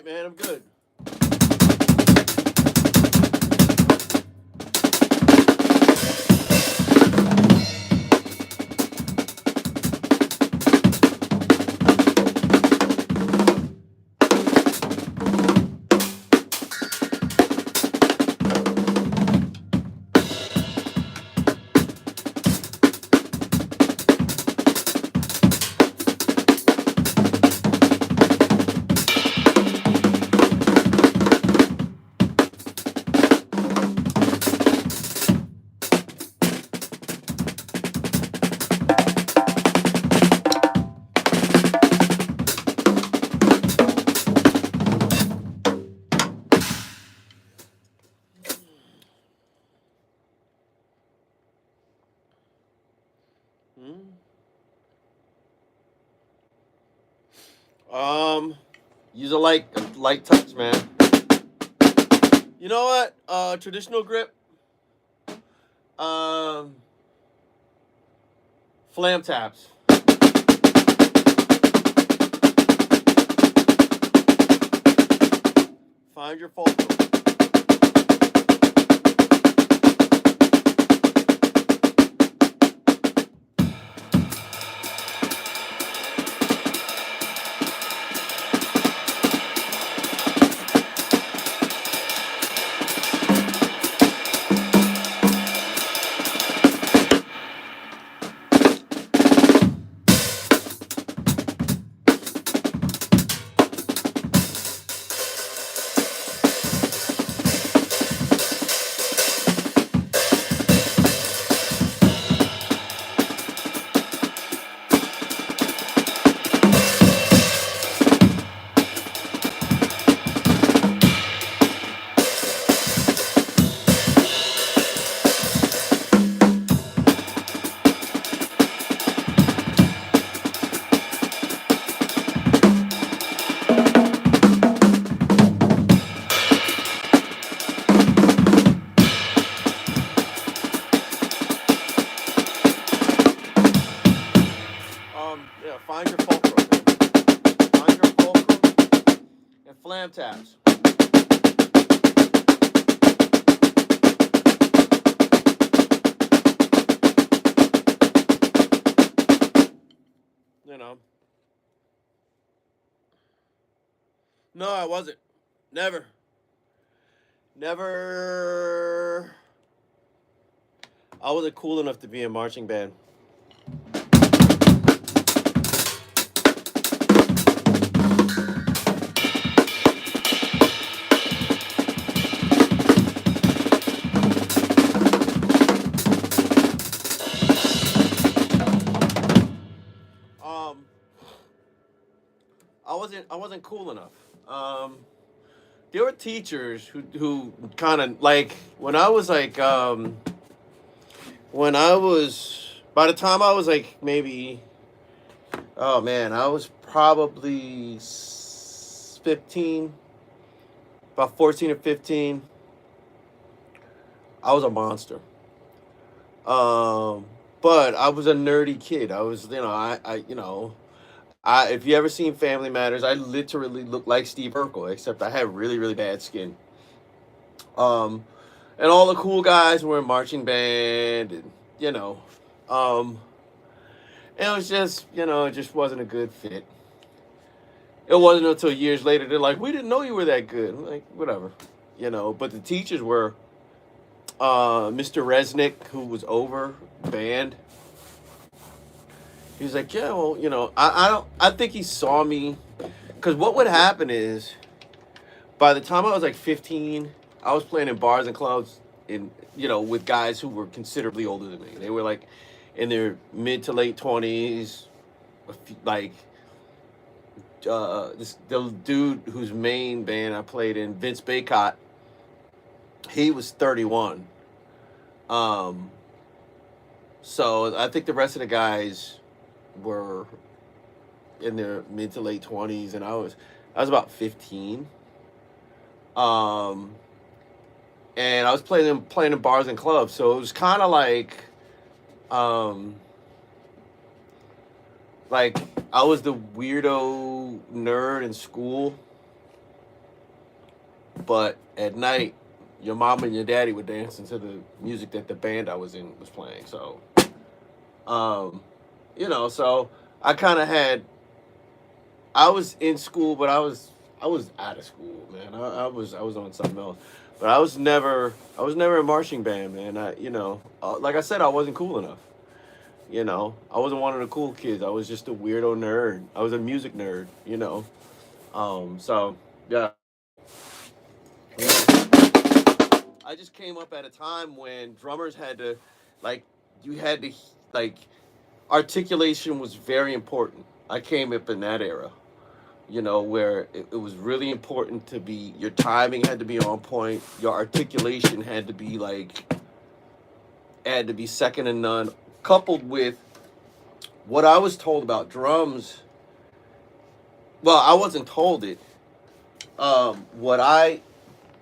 man. I'm good. Hmm? Um, use a light touch, man. You know what? Traditional grip. Um, flam taps. Find your fulcrum. Yeah, find your fulcrum. Find your fulcrum and flam taps. You know. No, I wasn't. Never. Never. I wasn't cool enough to be in marching band. Um, I wasn't cool enough. There were teachers who kind of like when I was by the time I was like maybe oh man I was probably 15, about 14 or 15. I was a monster. Um, but I was a nerdy kid. I was, I if you ever seen Family Matters, I literally looked like Steve Urkel, except I had really, really bad skin. Um, and all the cool guys were in marching band, and you know, um, and it was just, it just wasn't a good fit. It wasn't until years later they're like, "We didn't know you were that good." I'm like, whatever, But the teachers were Mr. Resnick, who was over band. He was like, "Yeah, well, I don't. I think he saw me, because what would happen is, by the time I was like 15, I was playing in bars and clubs with guys who were considerably older than me. They were like in their mid to late 20s, like the dude whose main band I played in, Vince Baycott. He was 31. Um, so I think the rest of the guys were in their mid to late 20s, and I was about 15. Um, and I was playing in bars and clubs, so it was kind of um, like I was the weirdo nerd in school, but at night, your mom and your daddy were dancing to the music that the band I was in was playing. So, um, so I kind of had. I was in school, but I was out of school, man. I was on something else, but I was never a marching band, man. Like I said, I wasn't cool enough. I wasn't one of the cool kids. I was just a weirdo nerd. I was a music nerd. So yeah, you know, I just came up at a time when drummers had to, like, you had to, like, articulation was very important. I came up in that era, where it was really important to be, your timing had to be on point, your articulation had to be second to none, coupled with what I was told about drums. Well, I wasn't told it. What I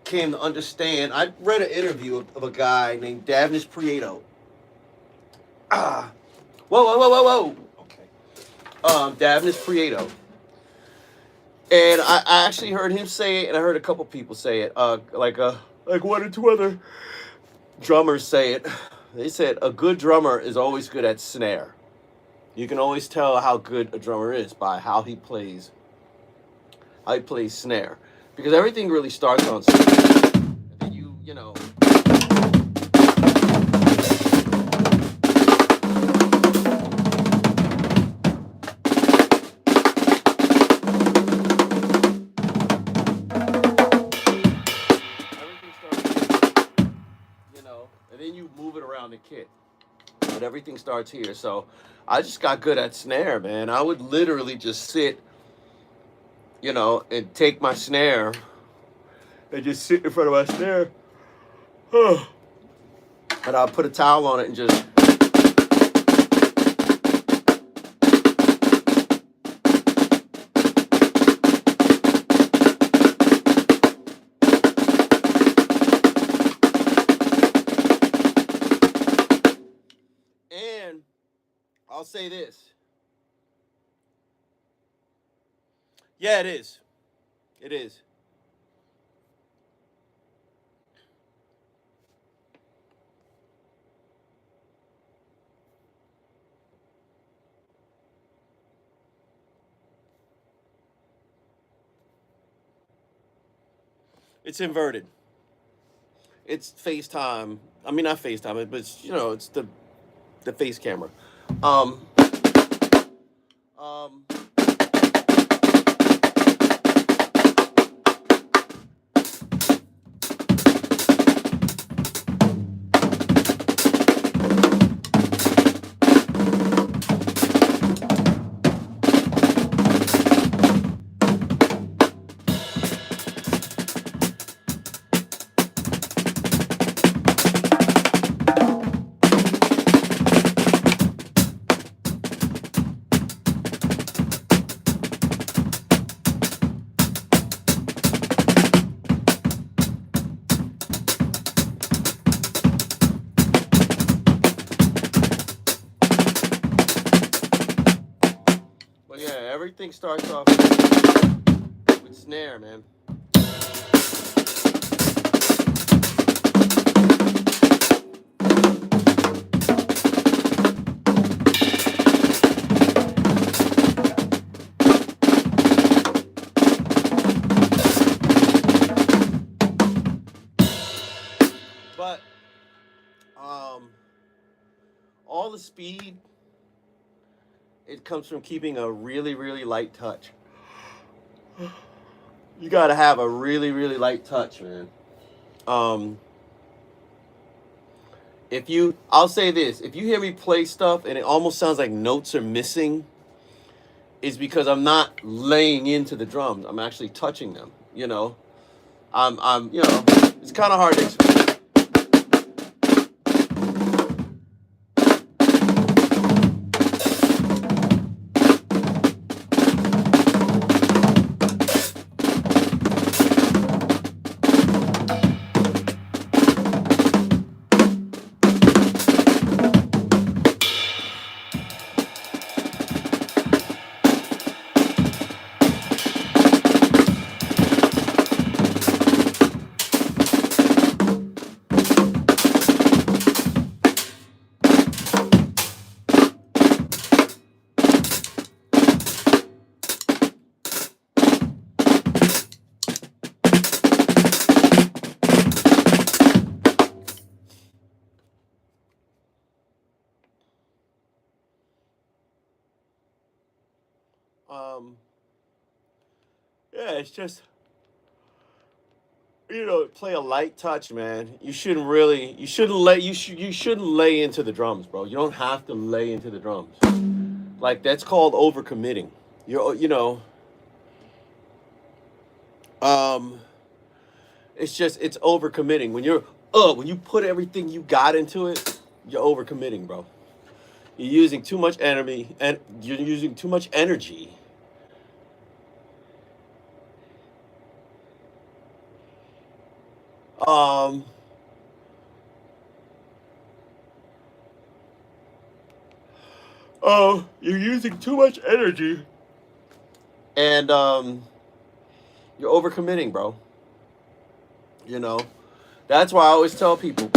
came to understand, I read an interview of a guy named Davnis Prieto. Ah, whoa, whoa, whoa, whoa, whoa. Okay. Davnis Prieto. And I actually heard him say it, and I heard a couple people say it. Like one or two other drummers say it. They said a good drummer is always good at snare. You can always tell how good a drummer is by how he plays snare, because everything really starts on snare. And then you know. Everything starts, and then you move it around the kit. But everything starts here. So I just got good at snare, man. I would literally just sit, and take my snare and just sit in front of my snare. And I'll put a towel on it and just. And I'll say this. Yeah, it is. It is. It's inverted. It's FaceTime. I mean, not FaceTime, but it's the face camera. Um, um, but yeah, everything starts off with snare, man. But all the speed, it comes from keeping a really, really light touch. You got to have a really, really light touch, man. Um, I'll say this: if you hear me play stuff and it almost sounds like notes are missing, it's because I'm not laying into the drums. I'm actually touching them. It's kind of hard to explain. Yeah, it's just play a light touch, man. You shouldn't lay into the drums, bro. You don't have to lay into the drums. Like that's called overcommitting. Um, it's overcommitting. When you put everything you got into it, you're overcommitting, bro. You're using too much enemy and you're using too much energy. Um, you're using too much energy and you're overcommitting, bro. You know, that's why I always tell people.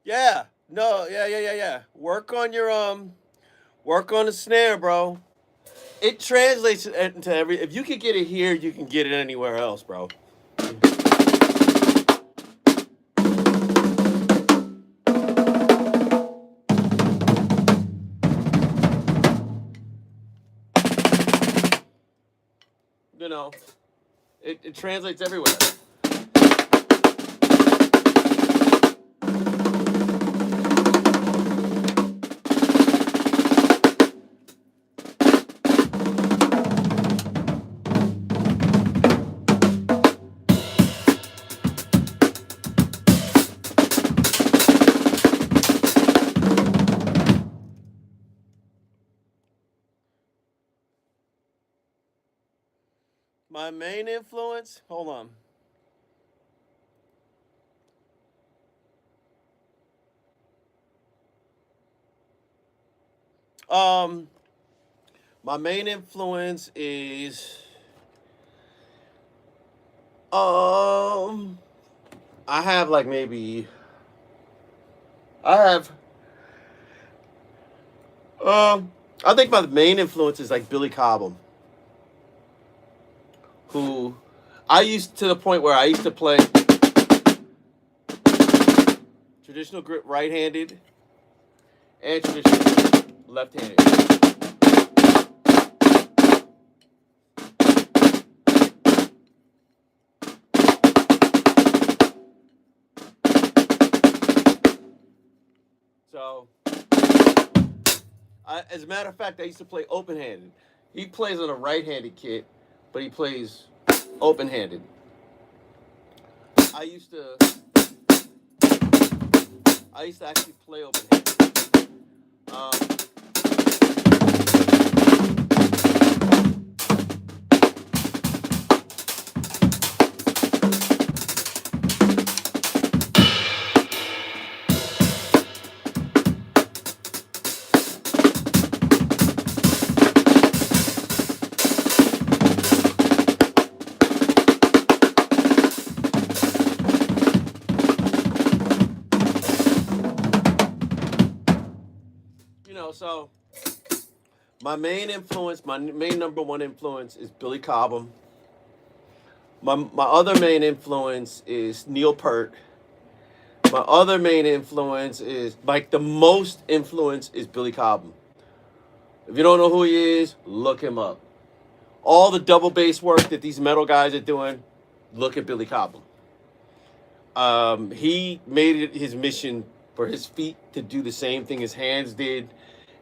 Yeah, no, yeah. Work on the snare, bro. It translates into every. If you can get it here, you can get it anywhere else, bro. You know, it translates everywhere. My main influence. Hold on. Um, my main influence is I have like maybe I have I think my main influence is like Billy Cobham, who I used to the point where I used to play traditional grip right-handed and traditional left-handed. So, as a matter of fact, I used to play open-handed. He plays on a right-handed kit, but he plays open-handed. I used to actually play open-handed. So my main influence, my main number one influence is Billy Cobham. My other main influence is Neil Peart. My other main influence is, like, the most influence is Billy Cobham. If you don't know who he is, look him up. All the double bass work that these metal guys are doing, look at Billy Cobham. He made it his mission for his feet to do the same thing his hands did.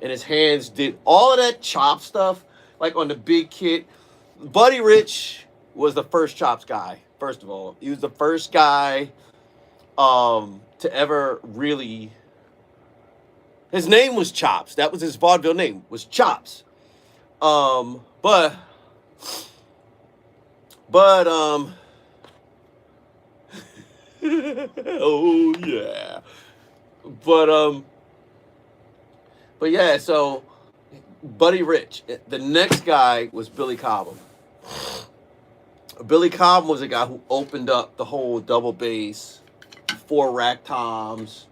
And his hands did all of that chop stuff, like on the big kit. Buddy Rich was the first chops guy, first of all. He was the first guy to ever really... His name was Chops. That was his vaudeville name, was Chops. But oh yeah. But yeah, so Buddy Rich. The next guy was Billy Cobham. Billy Cobham was a guy who opened up the whole double bass, 4 rack toms,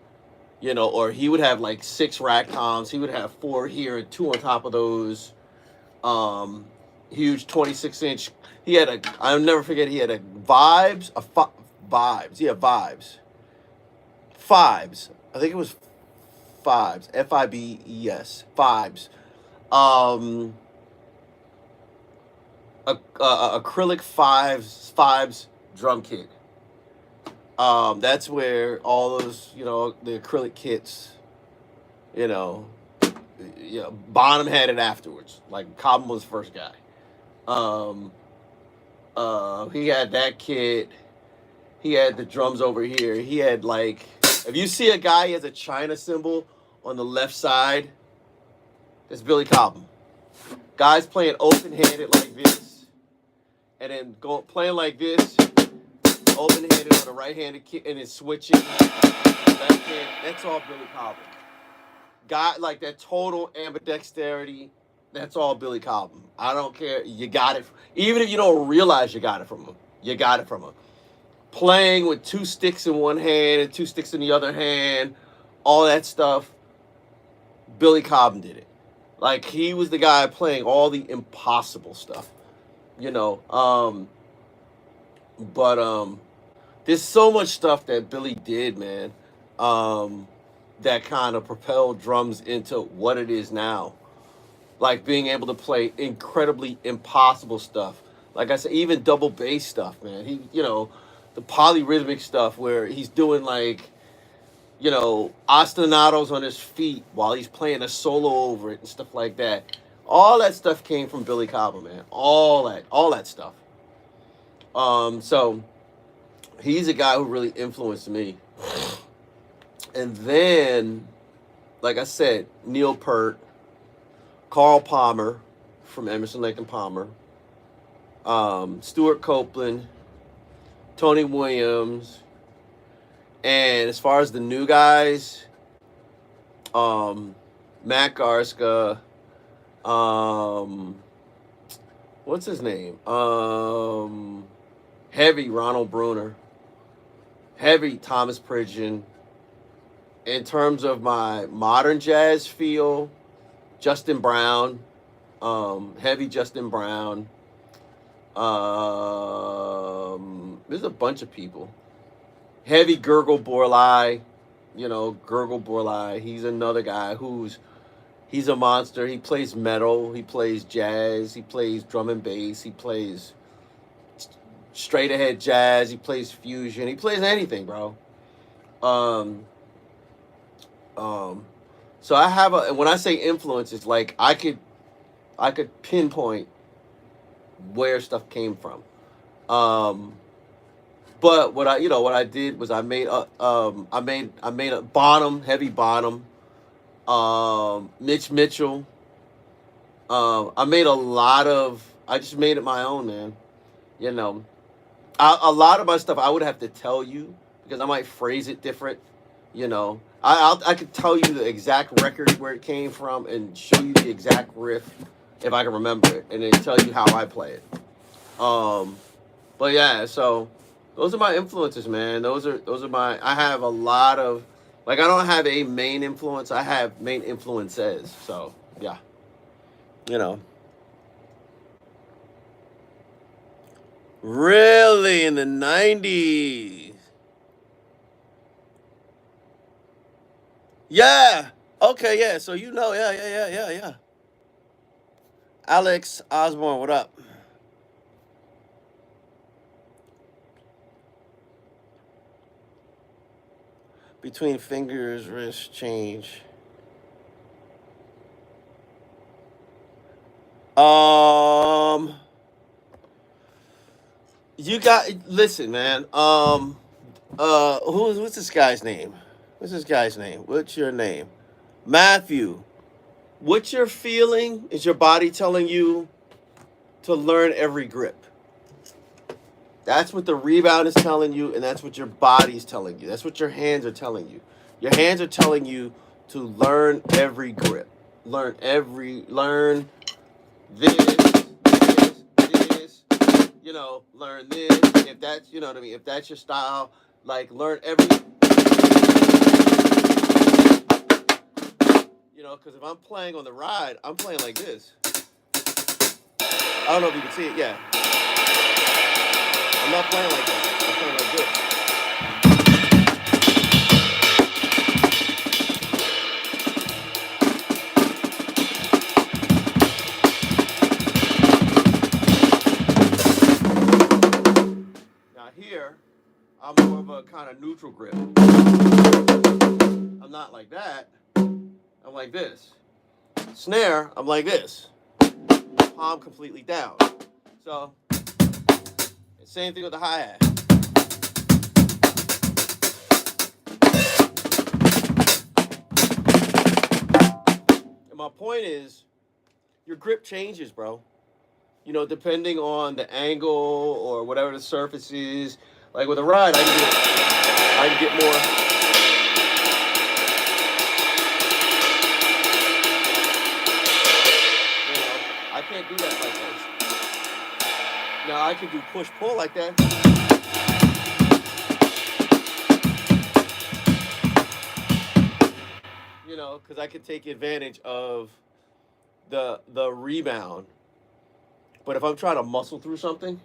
you know, or he would have like 6 rack toms. He would have 4 here and 2 on top of those. Huge 26-inch. He had a, I'll never forget, he had a Vibes, Vibes. Yeah, Vibes. Fibes. I think it was Fibes. Fibes. Fibes. Acrylic Fibes drum kit. That's where all those, you know, the acrylic kits, you know, Bonham had it afterwards. Like, Cobham was the first guy. He had that kit. He had the drums over here. He had, like, if you see a guy, he has a China symbol on the left side, that's Billy Cobham. Guys playing open-handed like this, and then playing like this, open-handed on the right-handed kit, and then switching left hand. That's all Billy Cobham. Guy, like that total ambidexterity, that's all Billy Cobham. I don't care. You got it. Even if you don't realize you got it from him, you got it from him. Playing with 2 sticks in one hand and 2 sticks in the other hand, all that stuff, Billy Cobham did it. Like, he was the guy playing all the impossible stuff, you know. There's so much stuff that Billy did, man, that kind of propelled drums into what it is now. Like, being able to play incredibly impossible stuff. Like I said, even double bass stuff, man. He, you know, the polyrhythmic stuff where he's doing, like, you know, ostinatos on his feet while he's playing a solo over it and stuff like that. All that stuff came from Billy Cobham, man. All that stuff. So he's a guy who really influenced me. And then, like I said, Neil Peart, Carl Palmer from Emerson, Lake and Palmer, Stuart Copeland, Tony Williams, and as far as the new guys, Matt Garska, what's his name? Heavy Ronald Bruner, Heavy Thomas Pridgeon. In terms of my modern jazz feel, Justin Brown, Heavy Justin Brown. There's a bunch of people. Heavy Gurgle Borlai, you know, Gurgle Borlai. He's another guy he's a monster. He plays metal. He plays jazz. He plays drum and bass. He plays straight ahead jazz. He plays fusion. He plays anything, bro. So I have when I say influence, it's like I could pinpoint where stuff came from. But what I did was I made a Bonham, Heavy Bonham, Mitch Mitchell. I just made it my own, man. You know, a lot of my stuff I would have to tell you because I might phrase it different. You know, I could tell you the exact record where it came from and show you the exact riff if I can remember it, and then tell you how I play it. But yeah, so those are my influences, man. Those are my. I have a lot of, Like, I don't have a main influence. I have main influences. So, yeah. You know. Really? In the 90s? Yeah. Okay, yeah. So, you know. Yeah. Alex Osborne, what up? Between fingers, wrist change. You got listen, man. What's this guy's name? What's this guy's name? What's your name? Matthew. What you're feeling is your body telling you to learn every grip. That's what the rebound is telling you, and that's what your body's telling you. That's what your hands are telling you. Your hands are telling you to learn every grip. Learn this, you know, learn this. If that's, you know what I mean, if that's your style, like learn every, you know, because if I'm playing on the ride, I'm playing like this. I don't know if you can see it, yeah. I'm not playing like that. I'm playing like this. Now here, I'm more of a kind of neutral grip. I'm not like that. I'm like this. Snare, I'm like this. Palm completely down. So, same thing with the hi-hat. And my point is, your grip changes, bro. You know, depending on the angle or whatever the surface is. Like with a ride, I can get more. You know, I can't do that like this. Now I can do push-pull like that. You know, because I can take advantage of the rebound. But if I'm trying to muscle through something,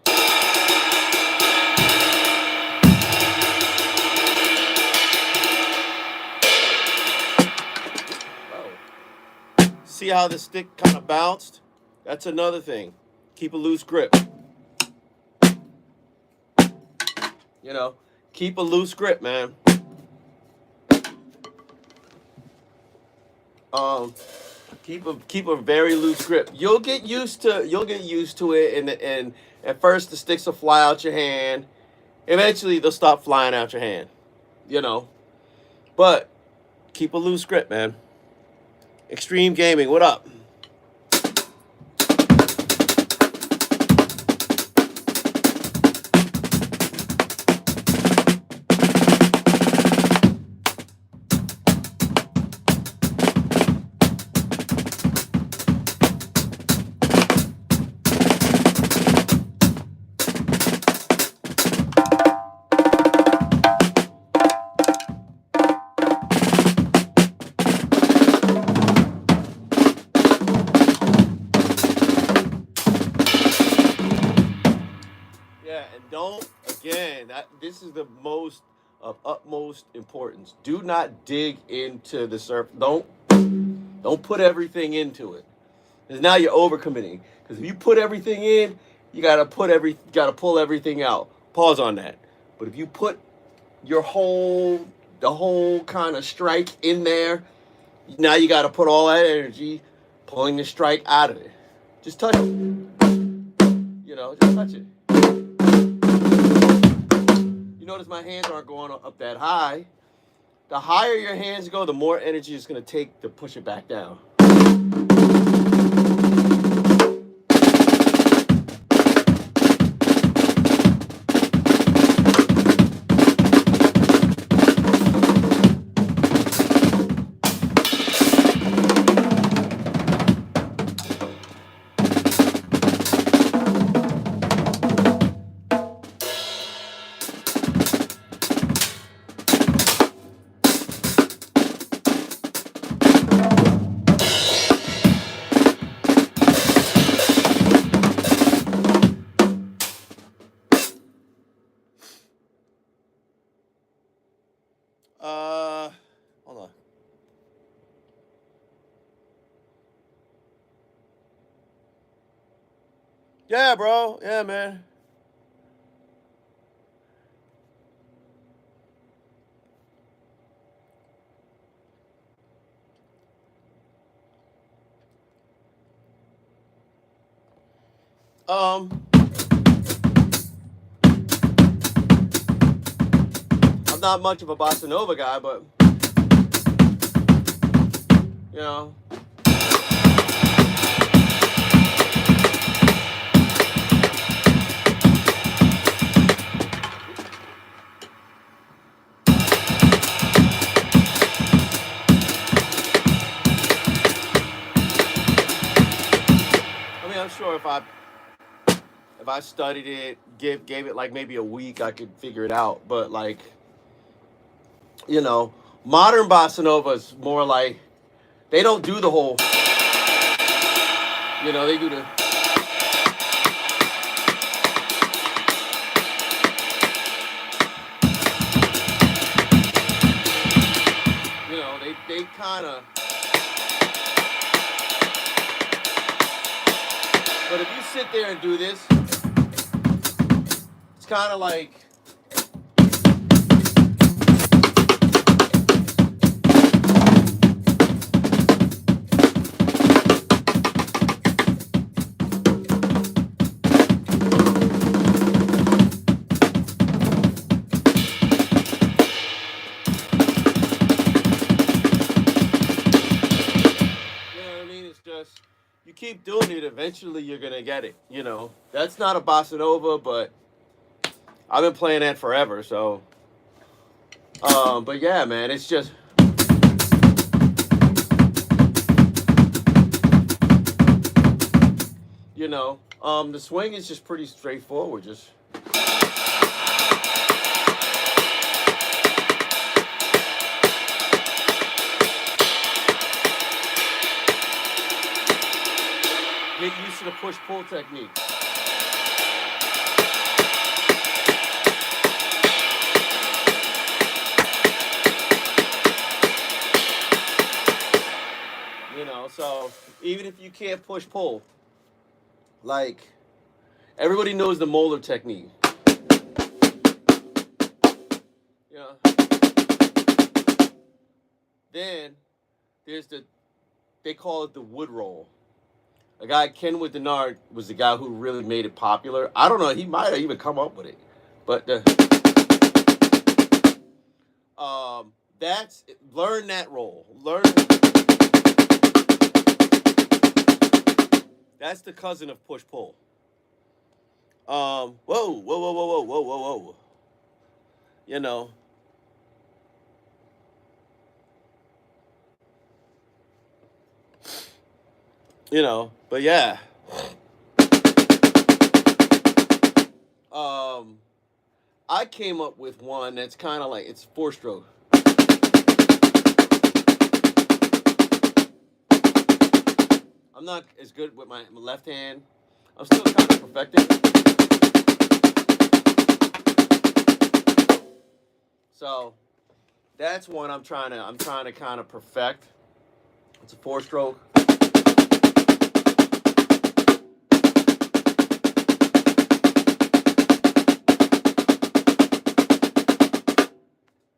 see how the stick kind of bounced? That's another thing. Keep a loose grip. You know, keep a loose grip, man. Keep a very loose grip. You'll get used to it, and at first the sticks will fly out your hand. Eventually they'll stop flying out your hand. You know, but keep a loose grip, man. Extreme Gaming, what up? This is the most of utmost importance. Do not dig into the surface. Don't put everything into it. Because now you're overcommitting. Because if you put everything in, you gotta pull everything out. Pause on that. But if you put the whole kind of strike in there, now you gotta put all that energy pulling the strike out of it. Just touch it. You know, just touch it. You notice my hands aren't going up that high. The higher your hands go, the more energy it's going to take to push it back down. Hold on. Yeah, bro. Yeah, man. Um, I'm not much of a bossa nova guy, but you know, I mean, I'm sure if I studied it, gave it like maybe a week, I could figure it out. But like, you know, modern bossa nova is more like they don't do the whole. You know, they do the. You know, they kind of. But if you sit there and do this, it's kind of like. You keep doing it, eventually you're gonna get it. You know, that's not a bossa nova, but I've been playing that forever. So, but yeah, man, it's just you know, the swing is just pretty straightforward. Just get used to the push pull technique. You know, so even if you can't push pull, like everybody knows the molar technique. Yeah. Then there's they call it the wood roll. A guy, Ken Denard, was the guy who really made it popular. I don't know, he might have even come up with it. But that's learn that roll. Learn that's the cousin of push pull. Whoa. You know. You know, but yeah. I came up with one that's kind of like it's 4-stroke. I'm not as good with my left hand. I'm still kind of perfecting. So that's one I'm trying to kind of perfect. It's a 4-stroke.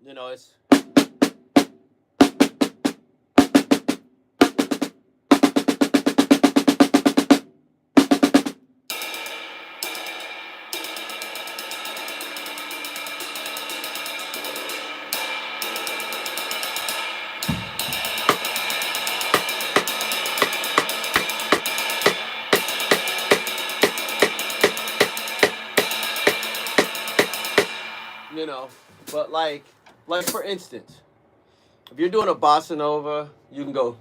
You know, it's you know, but like for instance, if you're doing a bossa nova, you can go,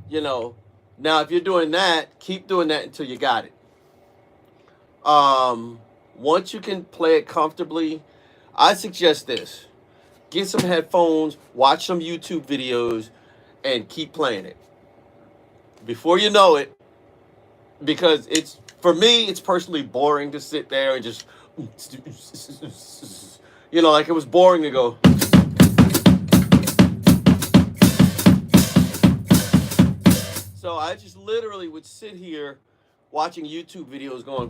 you know. Now, if you're doing that, keep doing that until you got it. Once you can play it comfortably, I suggest this: get some headphones, watch some YouTube videos, and keep playing it. Before you know it, because it's for me, it's personally boring to sit there and just you know, like it was boring to go. So I just literally would sit here watching YouTube videos going.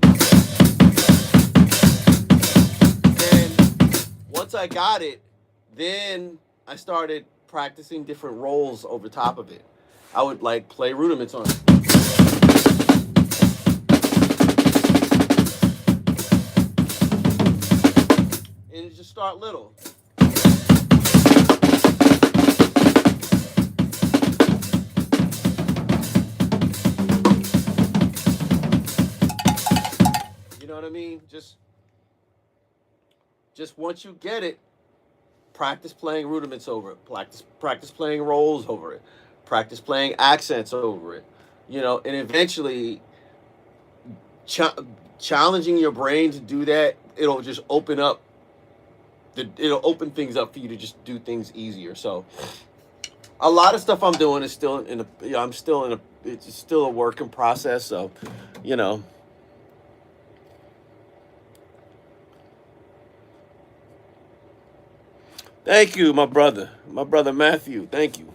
And once I got it, then I started practicing different rolls over top of it. I would like play rudiments on it. And just start little. You know what I mean? Just once you get it, practice playing rudiments over it. Practice playing rolls over it. Practice playing accents over it. You know, and eventually challenging your brain to do that, it'll just open up it'll open things up for you to just do things easier. So a lot of stuff I'm doing is still in a, you know, I'm still in a, it's still a work in process. So, you know, thank you, my brother Matthew. Thank you.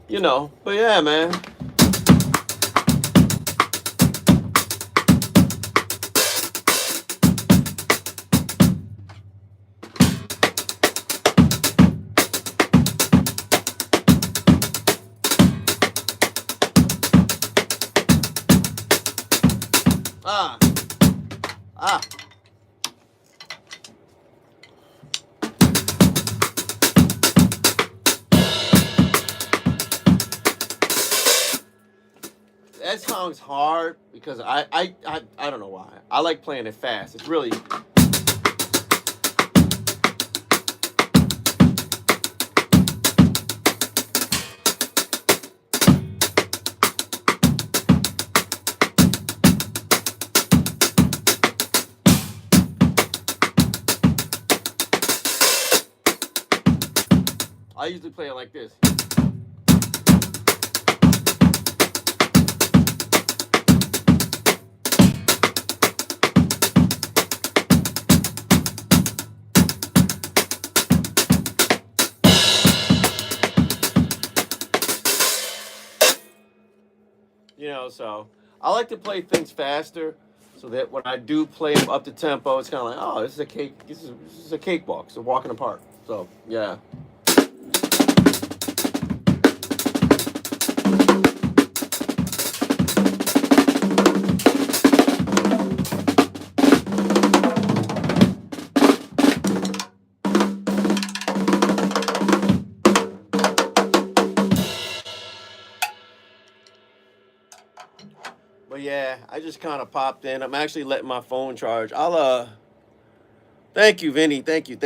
You know, but yeah, man. Ah, ah. That song's hard because I don't know why. I like playing it fast. It's really. I usually play it like this. You know, so I like to play things faster so that when I do play them up to tempo, it's kind of like, oh, this is a cake. This is a cakewalk. It's a walk in the park. So yeah. But yeah, I just kind of popped in. I'm actually letting my phone charge. Thank you, Vinny. Thank you.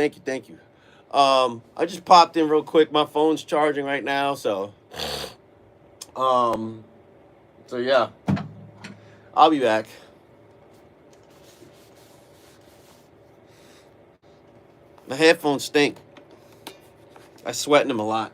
I just popped in real quick. My phone's charging right now, um, so yeah, I'll be back. My headphones stink. I sweat in them a lot.